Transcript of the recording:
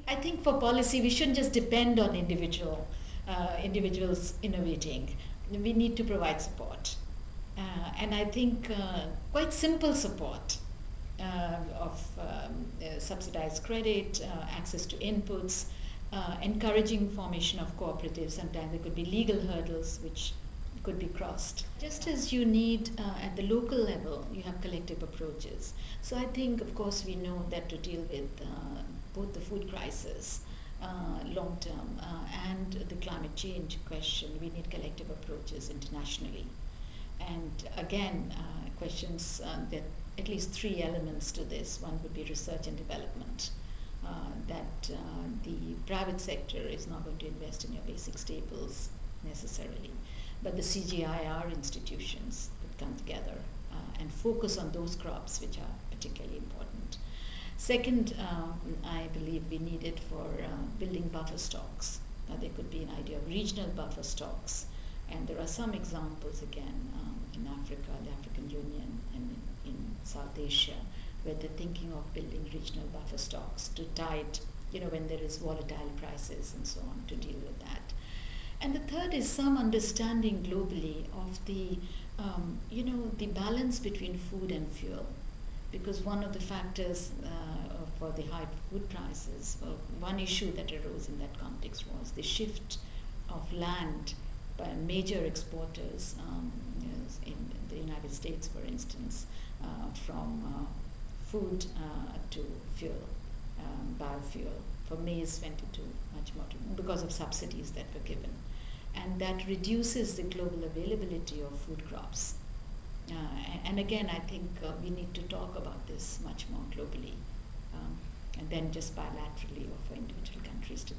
I think for policy, we shouldn't just depend on individuals innovating. We need to provide support. And I think quite simple support of subsidized credit, access to inputs, encouraging formation of cooperatives. Sometimes there could be legal hurdles which could be crossed. Just as you need at the local level, you have collective approaches. So I think, of course, we know that to deal with both the food crisis, long term, and the climate change question, we need collective approaches internationally. And again, questions that at least three elements to this. One would be research and development. That the private sector is not going to invest in your basic staples necessarily, but the CGIAR institutions would come together and focus on those crops which are particularly important. Second, I believe we need it for building buffer stocks. There could be an idea of regional buffer stocks, and there are some examples again in Africa, the African Union, and in South Asia, where they're thinking of building regional buffer stocks to tide, when there is volatile prices and so on, to deal with that. And the third is some understanding globally of the, the balance between food and fuel. Because one of the factors for the high food prices, one issue that arose in that context was the shift of land by major exporters in the United States, for instance, from food to fuel, biofuel. For maize went into much more because of subsidies that were given. And that reduces the global availability of food crops. And again, I think we need to talk about this much more globally, and then just bilaterally or for individual countries to